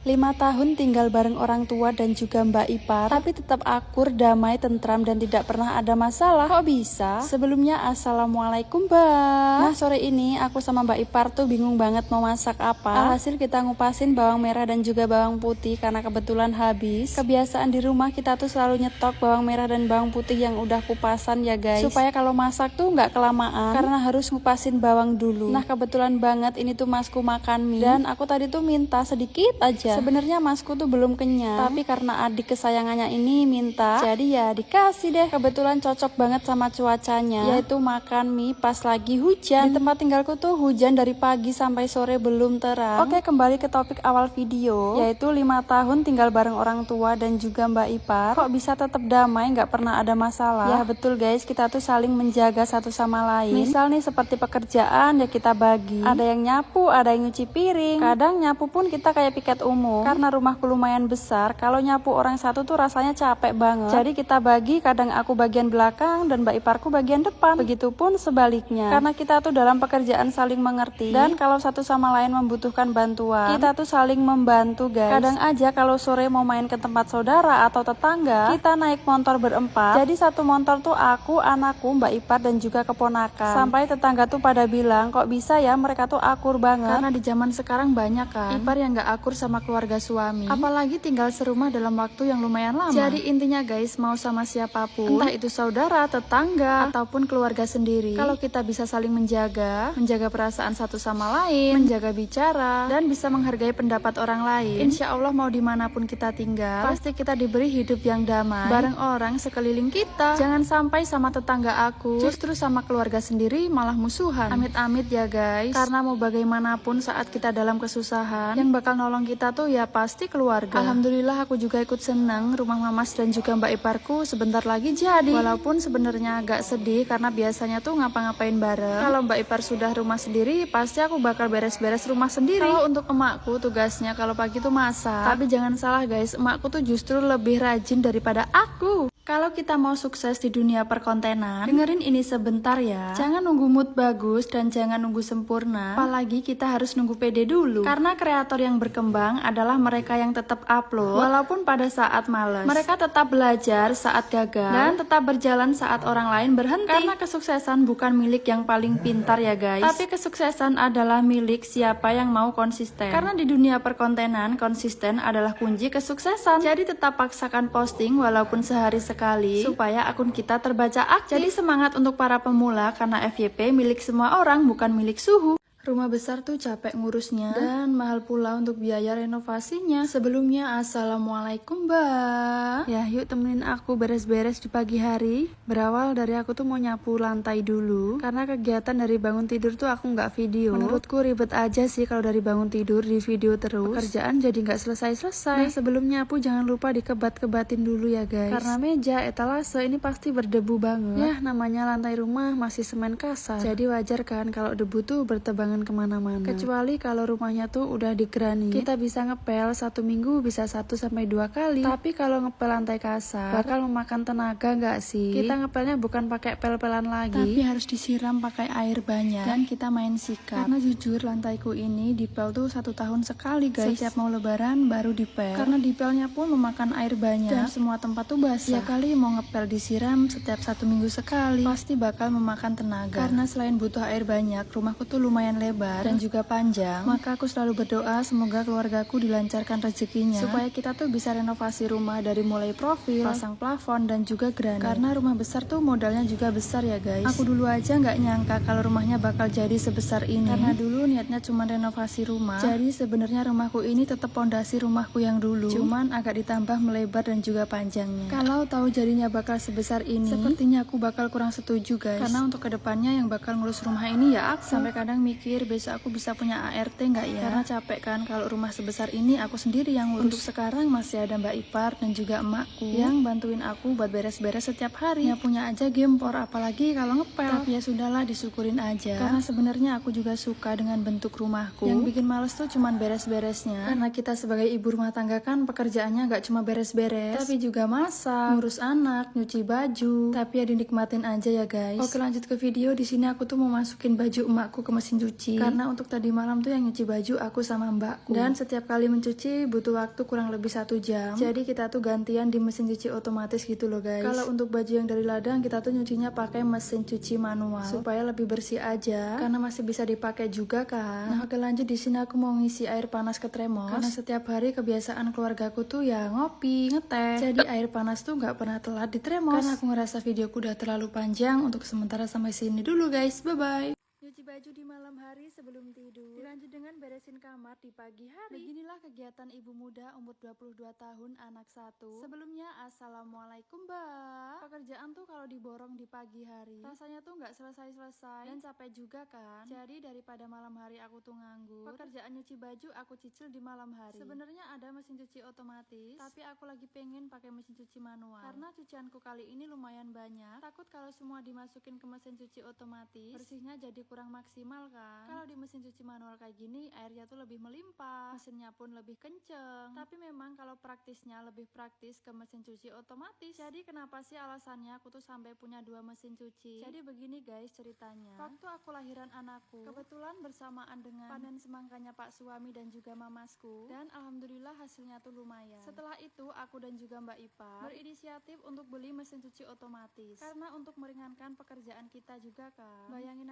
5 tahun tinggal bareng orang tua dan juga Mbak Ipar, tapi tetap akur, damai, tentram, dan tidak pernah ada masalah. Kok bisa? Sebelumnya, Assalamualaikum, Mbak. Nah, sore ini aku sama Mbak Ipar tuh bingung banget mau masak apa. Alhasil kita ngupasin bawang merah dan juga bawang putih karena kebetulan habis. Kebiasaan di rumah kita tuh selalu nyetok bawang merah dan bawang putih yang udah kupasan ya guys, supaya kalau masak tuh nggak kelamaan karena harus ngupasin bawang dulu. Nah, kebetulan banget ini tuh masku makan mie dan aku tadi tuh minta sedikit aja. Sebenarnya masku tuh belum kenyang, tapi karena adik kesayangannya ini minta, jadi ya dikasih deh. Kebetulan cocok banget sama cuacanya, yaitu makan mie pas lagi hujan. Di tempat tinggalku tuh hujan dari pagi sampai sore belum terang. Oke, kembali ke topik awal video, yaitu 5 tahun tinggal bareng orang tua dan juga Mbak Ipar. Kok bisa tetap damai, nggak pernah ada masalah? Ya betul guys, kita tuh saling menjaga satu sama lain. Misal nih seperti pekerjaan ya kita bagi. Ada yang nyapu, ada yang nyuci piring. Kadang nyapu pun kita kayak piket umum. Karena rumahku lumayan besar, kalau nyapu orang satu tuh rasanya capek banget. Jadi kita bagi, kadang aku bagian belakang dan Mbak Iparku bagian depan. Begitupun sebaliknya. Karena kita tuh dalam pekerjaan saling mengerti, dan kalau satu sama lain membutuhkan bantuan, kita tuh saling membantu guys. Kadang aja kalau sore mau main ke tempat saudara atau tetangga, kita naik motor berempat. Jadi satu motor tuh aku, anakku, Mbak Ipar, dan juga keponakan. Sampai tetangga tuh pada bilang, kok bisa ya mereka tuh akur banget. Karena di zaman sekarang banyak kan Ipar yang gak akur sama keluarga suami, apalagi tinggal serumah dalam waktu yang lumayan lama. Jadi intinya guys, mau sama siapapun, entah itu saudara, tetangga, ataupun keluarga sendiri, kalau kita bisa saling menjaga perasaan satu sama lain, menjaga bicara, dan bisa menghargai pendapat orang lain, insya Allah mau dimanapun kita tinggal, pasti kita diberi hidup yang damai bareng orang sekeliling kita. Jangan sampai sama tetangga aku, justru sama keluarga sendiri malah musuhan. Amit-amit ya guys, karena mau bagaimanapun saat kita dalam kesusahan, yang bakal nolong kita tuh ya pasti keluarga. Alhamdulillah aku juga ikut seneng rumah mamas dan juga Mbak Iparku sebentar lagi jadi. Walaupun sebenarnya agak sedih karena biasanya tuh ngapa-ngapain bareng. Kalau Mbak Ipar sudah rumah sendiri, pasti aku bakal beres-beres rumah sendiri. Kalau untuk emakku tugasnya kalau pagi tuh masak. Tapi jangan salah guys, emakku tuh justru lebih rajin daripada aku. Kalau kita mau sukses di dunia perkontenan, dengerin ini sebentar ya. Jangan nunggu mood bagus dan jangan nunggu sempurna. Apalagi kita harus nunggu pede dulu. Karena kreator yang berkembang adalah mereka yang tetap upload walaupun pada saat males. Mereka tetap belajar saat gagal dan tetap berjalan saat orang lain berhenti. Karena kesuksesan bukan milik yang paling pintar ya guys, tapi kesuksesan adalah milik siapa yang mau konsisten. Karena di dunia perkontenan, konsisten adalah kunci kesuksesan. Jadi tetap paksakan posting walaupun sehari sekali supaya akun kita terbaca aktif. Jadi semangat untuk para pemula karena FYP milik semua orang, bukan milik suhu. Rumah besar tuh capek ngurusnya dan mahal pula untuk biaya renovasinya. Sebelumnya Assalamualaikum Mbak. Ya yuk temenin aku beres-beres di pagi hari. Berawal dari aku tuh mau nyapu lantai dulu, karena kegiatan dari bangun tidur tuh aku nggak video. Menurutku ribet aja sih kalau dari bangun tidur di video terus. Pekerjaan jadi nggak selesai-selesai. Nah sebelum nyapu jangan lupa dikebat-kebatin dulu ya guys, karena meja, etalase ini pasti berdebu banget. Ya namanya lantai rumah masih semen kasar, jadi wajar kan kalau debu tuh bertebangan kemana-mana. Kecuali kalau rumahnya tuh udah digerani, kita bisa ngepel 1 minggu bisa 1-2 kali. Tapi kalau ngepel lantai kasar bakal memakan tenaga nggak sih? Kita ngepelnya bukan pakai pel-pelan lagi, tapi harus disiram pakai air banyak dan kita main sikat. Karena jujur lantaiku ini dipel tuh 1 tahun sekali guys. Setiap mau lebaran baru dipel, karena dipelnya pun memakan air banyak dan semua tempat tuh basah. Ya kali mau ngepel disiram setiap 1 minggu sekali, pasti bakal memakan tenaga. Karena selain butuh air banyak, rumahku tuh lumayan lebar dan juga panjang, maka aku selalu berdoa semoga keluargaku dilancarkan rezekinya, supaya kita tuh bisa renovasi rumah dari mulai profil, pasang plafon, dan juga granit. Karena rumah besar tuh modalnya juga besar ya guys. Aku dulu aja nggak nyangka kalau rumahnya bakal jadi sebesar ini, karena dulu niatnya cuma renovasi rumah. Jadi sebenarnya rumahku ini tetap pondasi rumahku yang dulu, cuman agak ditambah melebar dan juga panjangnya. Kalau tahu jadinya bakal sebesar ini, sepertinya aku bakal kurang setuju guys, karena untuk kedepannya yang bakal ngurus rumah ini ya aku. Sampai kadang mikir besok aku bisa punya ART nggak ya, karena capek kan kalau rumah sebesar ini aku sendiri yang ngurus. Untuk sekarang masih ada Mbak Ipar dan juga emakku yang bantuin aku buat beres-beres setiap hari. Ya punya aja gempor, apalagi kalau ngepel. Tapi ya sudahlah, disyukurin aja, karena sebenarnya aku juga suka dengan bentuk rumahku. Yang bikin males tuh cuman beres-beresnya, karena kita sebagai ibu rumah tangga kan pekerjaannya nggak cuma beres-beres, tapi juga masak, ngurus anak, nyuci baju. Tapi ya dinikmatin aja ya guys. Oke lanjut ke video. Di sini aku tuh mau masukin baju emakku ke mesin cuci. mencuci. Karena untuk tadi malam tuh yang nyuci baju aku sama mbakku. Dan setiap kali mencuci butuh waktu kurang lebih 1 jam. Jadi kita tuh gantian di mesin cuci otomatis gitu loh guys. Kalau untuk baju yang dari ladang kita tuh nyucinya pakai mesin cuci manual supaya lebih bersih aja. Karena masih bisa dipakai juga kan. Nah oke lanjut, di sini aku mau ngisi air panas ke termos. Karena setiap hari kebiasaan keluargaku tuh ya ngopi, ngeteh. Jadi air panas tuh nggak pernah telat di termos. Karena aku ngerasa videoku udah terlalu panjang, untuk sementara sampai sini dulu guys. Bye bye. Nyuci baju di malam hari sebelum tidur, dilanjut dengan beresin kamar di pagi hari. Beginilah kegiatan ibu muda umur 22 tahun, anak 1. Sebelumnya assalamualaikum mbak. Pekerjaan tuh kalau diborong di pagi hari rasanya tuh nggak selesai-selesai dan capek juga kan. Jadi daripada malam hari aku tuh nganggur, pekerjaan nyuci baju aku cicil di malam hari. Sebenarnya ada mesin cuci otomatis, tapi aku lagi pengen pakai mesin cuci manual. Karena cucianku kali ini lumayan banyak, takut kalau semua dimasukin ke mesin cuci otomatis bersihnya jadi kurang maksimal kan. Kalau di mesin cuci manual kayak gini airnya tuh lebih melimpah, mesinnya pun lebih kenceng. Tapi memang kalau praktisnya lebih praktis ke mesin cuci otomatis. Jadi kenapa sih alasannya aku tuh sampai punya 2 mesin cuci? Jadi begini guys ceritanya. Waktu aku lahiran anakku, kebetulan bersamaan dengan panen semangkanya pak suami dan juga mamasku, dan alhamdulillah hasilnya tuh lumayan. Setelah itu aku dan juga Mbak Ipa berinisiatif untuk beli mesin cuci otomatis. Karena untuk meringankan pekerjaan kita juga kan. Bayangin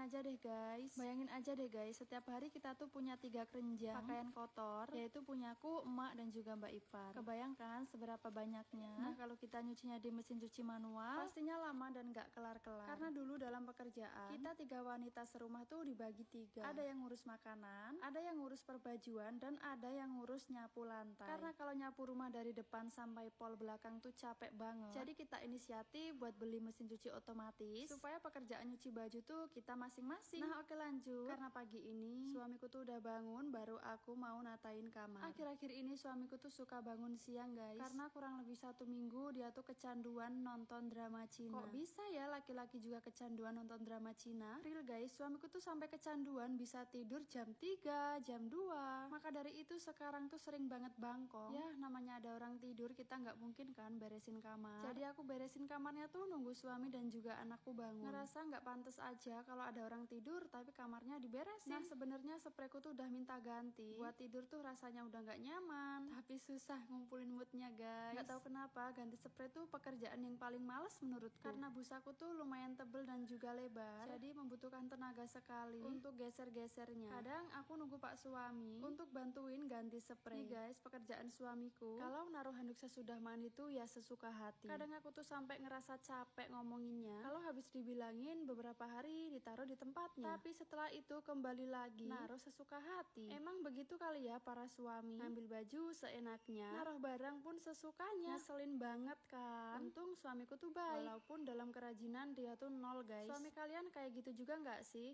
aja deh guys, setiap hari kita tuh punya 3 keranjang pakaian kotor, yaitu punyaku, emak dan juga Mbak Ipar. Kebayangkan seberapa banyaknya. Nah kalau kita nyucinya di mesin cuci manual pastinya lama dan gak kelar-kelar. Karena dulu dalam pekerjaan kita 3 wanita serumah tuh dibagi 3. Ada yang ngurus makanan, ada yang ngurus perbajuan, dan ada yang ngurus nyapu lantai. Karena kalau nyapu rumah dari depan sampai pol belakang tuh capek banget. Jadi kita inisiatif buat beli mesin cuci otomatis supaya pekerjaan nyuci baju tuh kita masing-masing. Nah oke lanjut, karena pagi ini suamiku tuh udah bangun, baru aku mau natain kamar. Akhir-akhir ini suamiku tuh suka bangun siang guys, karena kurang lebih 1 minggu dia tuh kecanduan nonton drama Cina. Kok bisa ya laki-laki juga kecanduan nonton drama Cina? Real guys, suamiku tuh sampai kecanduan bisa tidur jam 3, jam 2. Maka dari itu sekarang tuh sering banget bangkong. Ya namanya ada orang tidur, kita nggak mungkin kan beresin kamar. Jadi aku beresin kamarnya tuh nunggu suami dan juga anakku bangun. Ngerasa nggak pantas aja kalau ada orang tidur tapi kamarnya diberesin. Nah sebenarnya sprayku tuh udah minta ganti. Buat tidur tuh rasanya udah nggak nyaman, tapi susah ngumpulin moodnya guys. Nggak tahu kenapa ganti spray tuh pekerjaan yang paling males menurutku. Karena busaku tuh lumayan tebel dan juga lebar, jadi membutuhkan tenaga sekali untuk geser-gesernya. Kadang aku nunggu pak suami untuk bantuin ganti spray. Nih guys pekerjaan suamiku, kalau naruh handuk sesudah mandi tuh ya sesuka hati. Kadang aku tuh sampai ngerasa capek ngomonginnya kalau habis dibilangin beberapa hari ditaruh di tempatnya, tapi setelah itu kembali lagi naruh sesuka hati. Emang begitu kali ya para suami, ngambil baju seenaknya, naruh barang pun sesukanya. Ngeselin banget kan. Untung suamiku tuh baik, walaupun dalam kerajinan dia tuh nol guys. Suami kalian kayak gitu juga nggak sih?